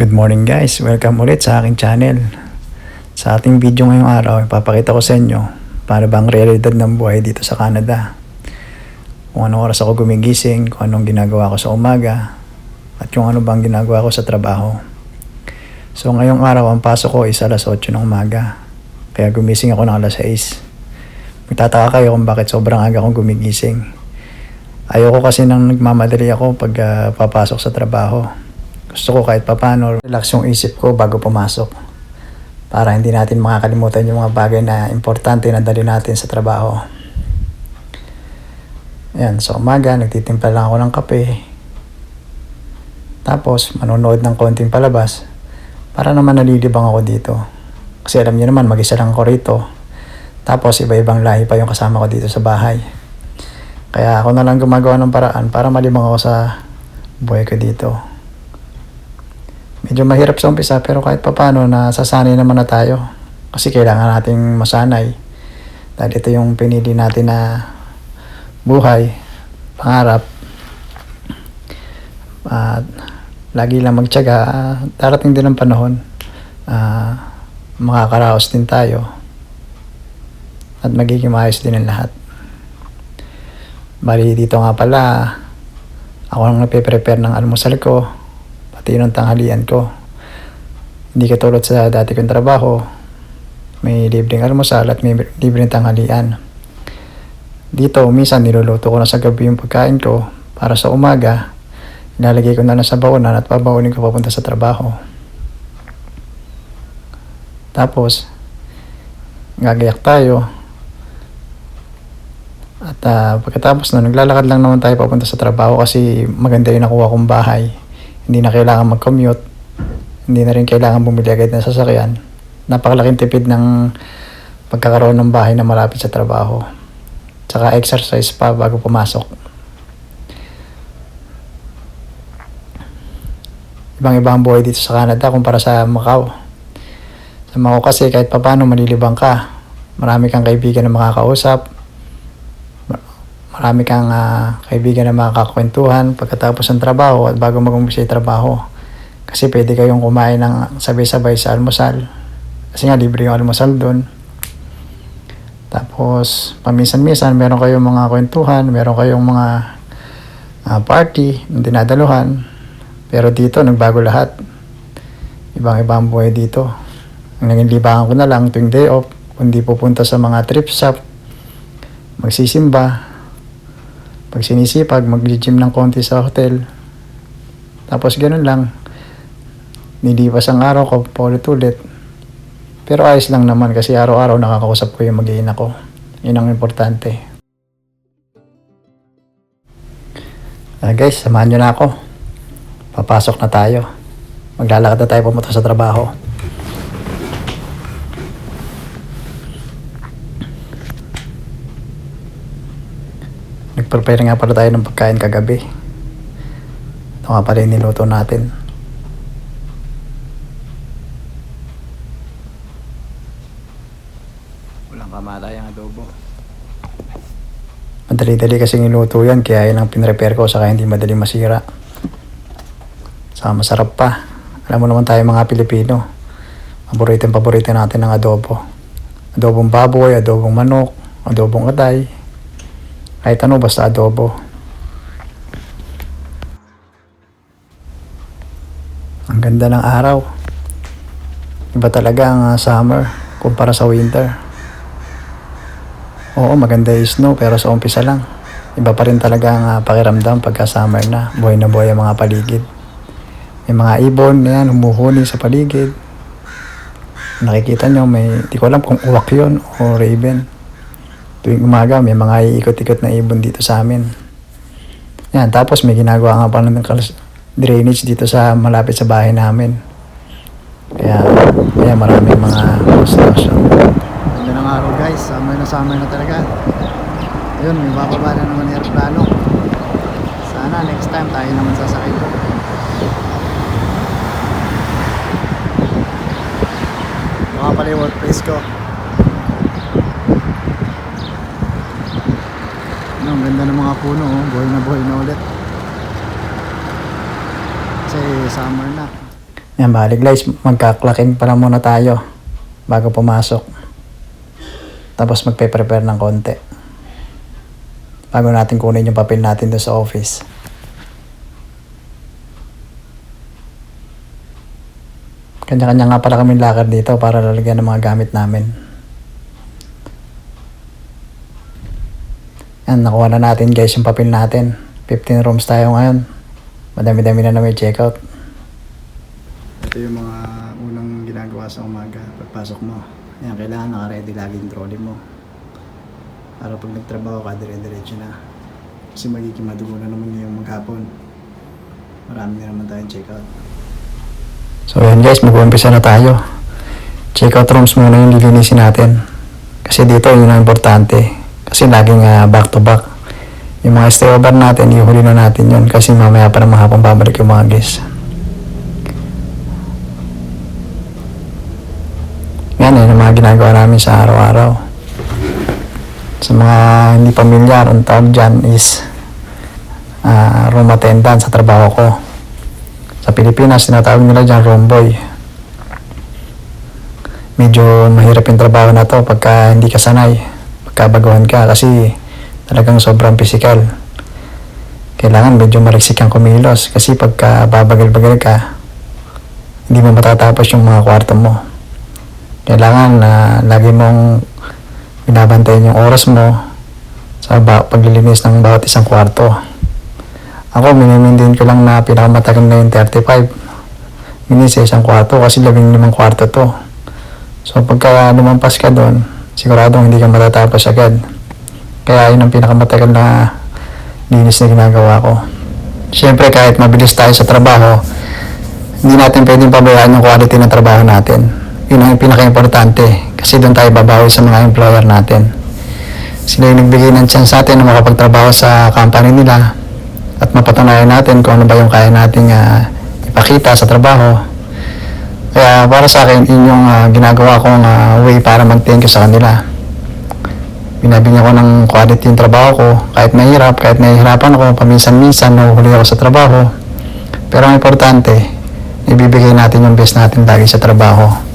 Good morning guys, welcome ulit sa aking channel. Sa ating video ngayong araw, ipapakita ko sa inyo paano bang realidad ng buhay dito sa Canada. Kung anong oras ako gumigising, kung anong ginagawa ko sa umaga, at kung ano bang ginagawa ko sa trabaho. So ngayong araw, ang pasok ko is alas 8 ng umaga. Kaya gumising ako ng alas 6. Magtataka kayo kung bakit sobrang aga akong gumigising. Ayoko kasi nang nagmamadali ako pag papasok sa trabaho. Gusto ko kahit papano relax yung isip ko bago pumasok. Para hindi natin makakalimutan yung mga bagay na importante na dali natin sa trabaho. Ayan, sa umaga, nagtitimpla lang ako ng kape. Tapos, manonood ng konting palabas. Para naman nalilibang ako dito. Kasi alam niyo naman, mag-isa lang ako rito. Tapos, iba-ibang lahi pa yung kasama ko dito sa bahay. Kaya ako na lang gumagawa ng paraan para malibang ako sa buhay ko dito. Medyo mahirap sa umpisa pero kahit papano nasasanay naman na tayo. Kasi kailangan nating masanay. Dahil ito yung pinili natin na buhay, pangarap. At lagi lang magtiyaga. Darating din ang panahon. Makakaraos din tayo. At magiging maayos din ang lahat. Bali dito nga pala, ako lang nagpe-prepare ng almusal ko. Pati ng tanghalian ko. Hindi katulad sa dati kong trabaho, may libreng almusal at may libreng tanghalian. Dito, minsan niluluto ko na sa gabi yung pagkain ko para sa umaga, ilalagay ko na lang sa baonan at babaunin ko papunta sa trabaho. Tapos, gagayak tayo. At pagkatapos na, naglalakad lang naman tayo papunta sa trabaho kasi maganda yung nakuha kong bahay. Hindi na kailangan mag-commute. Hindi na rin kailangan bumili agad ng sasakyan. Napakalaking tipid ng pagkakaroon ng bahay na malapit sa trabaho. Tsaka exercise pa bago pumasok. Ibang-iba ang buhay dito sa Canada kumpara sa Macau. Sa Macau kasi kahit papano malilibang ka. Marami kang kaibigan na makakausap. Marami kang kaibigan na makakakwentuhan pagkatapos ng trabaho at bago mag-umpisa yung trabaho. Kasi pwede kayong kumain ng sabay-sabay sa almusal. Kasi nga libre yung almusal doon. Tapos paminsan-minsan meron kayong mga kwentuhan, meron kayong mga party na dinadaluhan. Pero dito nagbago lahat. Ibang-iba ang buhay dito. Ang naging libangan ko na lang tuwing day off, kundi pupunta sa mga trip shop, magsisimba. Pag sinisipag, mag-gym ng konti sa hotel. Tapos ganun lang. Nilipas ang araw ko, paulit-ulit. Pero ayos lang naman kasi araw-araw nakakausap ko yung mag-iina ko. Yun ang importante. Guys, samahan nyo na ako. Papasok na tayo. Maglalakad na tayo pumunta sa trabaho. Nag-prepare nga pala tayo ng pagkain kagabi. Ito nga pala yung niluto natin. Walang kamatay ang adobo. Madali-dali kasi niluto yan, kaya yun ang pinrepare ko saka hindi madali masira. Saka masarap pa. Alam mo naman tayo mga Pilipino. Paborito natin ng adobo. Adobong baboy, adobong manok, adobong atay. Kahit ano, basta adobo. Ang ganda ng araw. Iba talaga ang summer kumpara sa winter. Oo, maganda yung snow pero sa umpisa lang. Iba pa rin talaga ang pakiramdam pagka summer na. Buhay na buhay ang mga paligid. May mga ibon na yan, humuhuni sa paligid. Nakikita nyo, di ko alam kung uwak yun o raven. Tuwing umaga, may mga iikot-ikot na ibon dito sa amin. Yan, tapos may ginagawa nga pa ng drainage dito sa malapit sa bahay namin. Kaya maraming mga construction. Ganda ng araw guys, summer na talaga. Ayun, may bababa na naman aeroplano. Sana next time tayo naman sasakay. Ito nga pala yung workplace ko. Ang ganda ng mga puno, buhay na ulit. Kasi summer na. Yan, bali guys, magka-clocking pa lang muna tayo bago pumasok. Tapos magpe-prepare ng konti bago natin kunin yung papel natin doon sa office. Kanya-kanya nga pala kami lakad dito para lalagyan ng mga gamit namin. Yan, nakuha na natin guys yung papel natin. 15 rooms tayo ngayon. Madami-dami na may checkout. Ito yung mga unang ginagawa sa umaga pagpasok mo. Yan, kailangan naka-ready lagi yung trolley mo. Para pag nagtrabaho ka, dire-diretso na. Kasi magiging madugo na naman yung maghapon. Marami na naman tayong checkout. So yan guys, mag-umpisa na tayo. Checkout rooms muna yung lilinisin natin. Kasi dito yun ang importante. Kasi laging back to back. Yung mga stayover natin, ihuli na natin yun. Kasi mamaya pa ng hapon babalik yung mga guests. Yan yun ang mga ginagawa namin sa araw-araw. Sa mga hindi pamilyar, ang tawag dyan is room attendant sa trabaho ko. Sa Pilipinas, tinatawag nila dyan room boy. Medyo mahirap yung trabaho na to pagka hindi ka sanay, pagka baguhan ka, kasi talagang sobrang physical. Kailangan medyo mariksik kang kumilos kasi pagka babagal-bagal ka, hindi mo matatapos yung mga kwarto mo. Kailangan lagi mong binabantayan yung oras mo sa paglilinis ng bawat isang kwarto. Ako, minimintin ko lang na pinakamatagal na yung 35 minutes sa isang kwarto kasi 15 kwarto to. So pagka lumampas ka doon, siguradong hindi ka matatapos agad. Kaya yun ang pinakamatagal na linis na ginagawa ko. Siyempre, kahit mabilis tayo sa trabaho, hindi natin pwedeng pabayaan yung quality ng trabaho natin. Yun ang pinaka-importante kasi doon tayo babawi sa mga employer natin. Sila yung nagbigay ng chance natin na makapagtrabaho sa company nila at mapatunayan natin kung ano ba yung kaya nating ipakita sa trabaho. Kaya para sa akin, yun yung ginagawa kong way para mag-thank you sa kanila. Binabigyan ko ng quality yung trabaho ko, kahit mahirap, kahit nahihirapan ako, paminsan-minsan nahuhuli ako sa trabaho. Pero ang importante, ibibigay natin yung best natin lagi sa trabaho.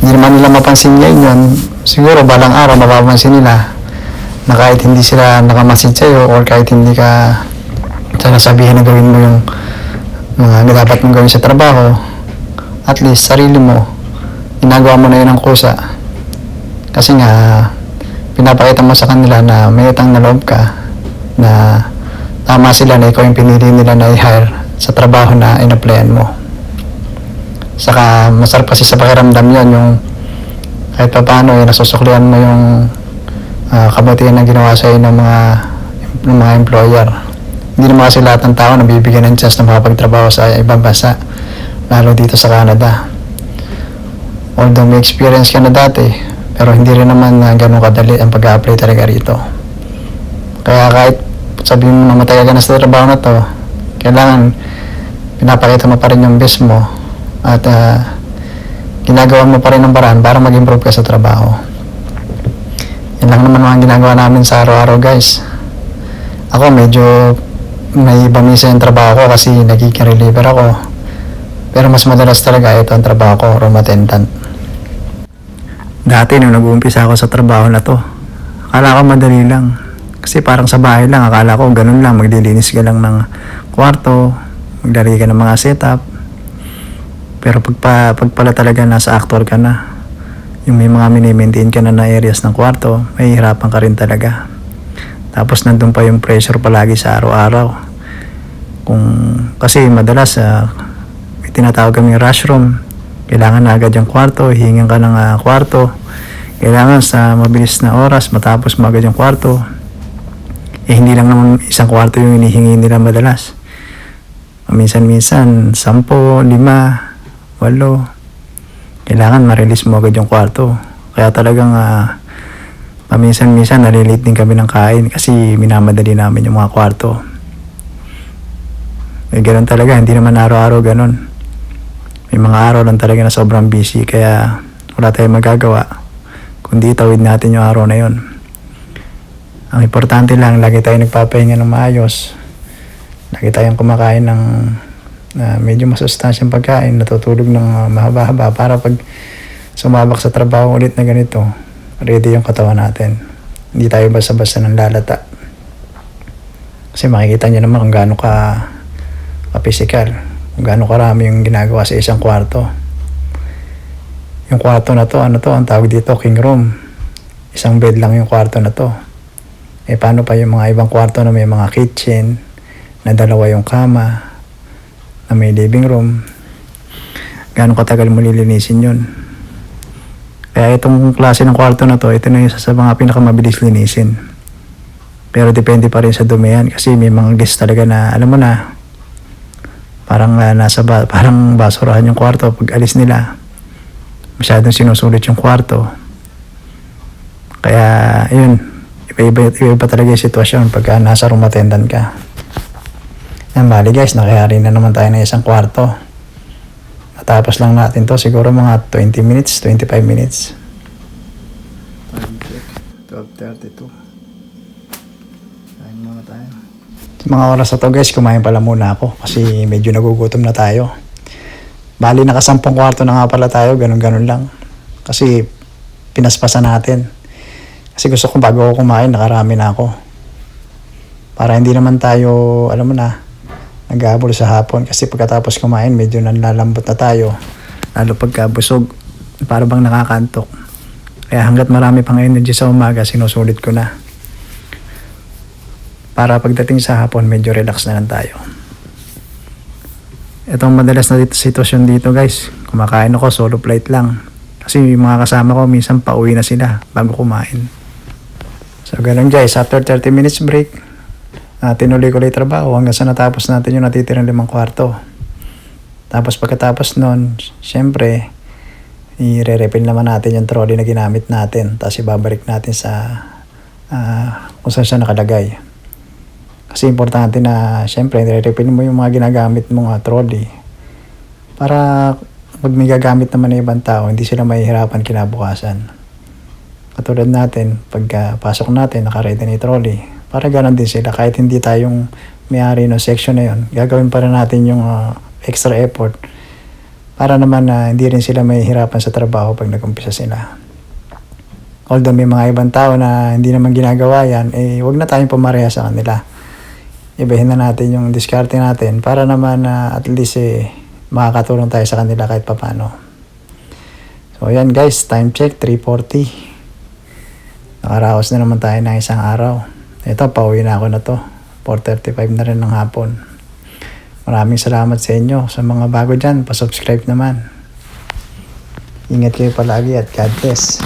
Hindi naman nila mapansin ngayon yun. Siguro balang araw mapapansin nila na kahit hindi sila nakamasid sa'yo or kahit hindi ka sabihin na gawin mo yung mga dapat mong gawin sa trabaho, at least sarili mo, ginagawa mo na yun ang kusa. Kasi nga, pinapakita mo sa kanila na may utang na loob ka, na tama sila na ikaw yung pinili nila na i-hire sa trabaho na in-applyan mo. Saka masarap kasi sa pakiramdam yun, yung kahit pa paano nasusuklian mo yung kabutihan na ginawa sa'yo ng mga employer. Hindi naman kasi lahat ng tao nabibigyan ng chance na makapagtrabaho sa ibang bansa, lalo dito sa Canada. Although may experience ka na dati, pero hindi rin naman ganun kadali ang pag-a-apply talaga rito. Kaya kahit sabihin mo na matagal ka na sa trabaho na to, kailangan pinapakita mo pa rin yung best mo at ginagawa mo pa rin ng paraan para mag-improve ka sa trabaho. Yan lang naman mga ginagawa namin sa araw-araw guys. Ako medyo may iba minsan yung trabaho ko kasi nagiging reliever ako. Pero mas madalas talaga ito ang trabaho ko, room attendant. Dati nung nag-uumpisa ako sa trabaho na to, akala ko madali lang. Kasi parang sa bahay lang, akala ko ganun lang, maglilinis ka lang ng kwarto, maglalagay ka ng mga setup. Pero pag pala talaga nasa actor ka na, yung may mga mini-maintain ka na areas ng kwarto, may hirapan ka rin talaga. Tapos nandun pa yung pressure palagi sa araw-araw. Kasi madalas may tinatawag kaming rush room. Kailangan na agad yung kwarto, hihingan ka ng kwarto. Kailangan sa mabilis na oras matapos mo agad yung kwarto. Hindi lang naman isang kwarto yung hinihingi nila madalas. Minsan-minsan 10, 5, 8. Kailangan ma-release mo agad yung kwarto. Kaya talagang paminsan-minsan nalilate din kami ng kain kasi minamadali namin yung mga kwarto. Ganun talaga, hindi naman araw-araw ganun. May mga araw lang talaga na sobrang busy kaya wala tayong magagawa kundi itawid natin yung araw na yun. Ang importante lang, lagi tayong nagpapahinga ng maayos. Lagi tayong kumakain ng na medyo masustansyang pagkain, natutulog ng mahaba-haba para pag sumabak sa trabaho ulit na ganito, ready yung katawan natin. Hindi tayo basta-basta ng lalata. Kasi makikita nyo naman kung gaano ka physical, kung gaano karami yung ginagawa sa isang kwarto. Yung kwarto na to, ano to, ang tawag dito, king room. Isang bed lang yung kwarto na to. Paano pa yung mga ibang kwarto na may mga kitchen, na dalawa yung kama, na may living room. Gaano katagal mo lilinisin yun? Kaya itong klase ng kwarto na to, ito na yung isa sa mga pinakamabilis linisin. Pero depende pa rin sa dumi yan, kasi may mga guest talaga na, alam mo na, parang parang basurahan yung kwarto. Pag alis nila, masyadong sinusulit yung kwarto. Kaya, yun, iba talaga yung sitwasyon pagka nasa room attendant ka. Yan, bali guys, nakayari na naman tayo ng isang kwarto. Natapos lang natin to, siguro mga 20 minutes, 25 minutes. 12:32. Kain muna tayo. Sa mga oras na to guys, kumain pala muna ako kasi medyo nagugutom na tayo. Bali, nakasampung kwarto na nga pala tayo, ganun-ganun lang. Kasi pinaspasan natin. Kasi gusto ko bago ako kumain, nakarami na ako. Para hindi naman tayo, alam mo na, nag-aabol sa hapon. Kasi pagkatapos kumain, medyo nalalambot na tayo. Lalo pagkabusog, para bang nakakantok. Kaya hanggat marami pang energy sa umaga, sinusulit ko na. Para pagdating sa hapon, medyo relax na lang tayo. Itong madalas na sitwasyon dito guys, kumakain ako, solo flight lang. Kasi yung mga kasama ko, minsan pauwi na sila bago kumain. So ganun guys, after 30 minutes break, tinuloy ko ulit trabaho hanggang sa natapos natin yung natitirang 5 kwarto. Tapos pagkatapos nun, syempre, i-refill naman natin yung trolley na ginamit natin. Tapos ibabalik natin sa kung saan siya nakalagay. Kasi importante na, syempre, i-refill mo yung mga ginagamit mong trolley. Para pag may gagamit naman ng ibang tao, hindi sila mahihirapan kinabukasan. Katulad natin, pagpasok natin, naka-ready na yung trolley. Para ganoon din sila, kahit hindi tayong may-ari ng section na yun, gagawin pa rin natin yung extra effort para naman hindi rin sila mahihirapan sa trabaho pag nag-umpisa sila. Although may mga ibang tao na hindi naman ginagawa yan, huwag na tayong pumareha sa kanila. Ibahin na natin yung diskarte natin para naman at least makakatulong tayo sa kanila kahit papano. So yan guys, time check, 3:40. Nakaraos na naman tayo ng isang araw. Ito, pauwi na ako na to. 4:35 na rin ng hapon. Maraming salamat sa inyo. Sa mga bago dyan, pa-subscribe naman. Ingat kayo palagi at God bless.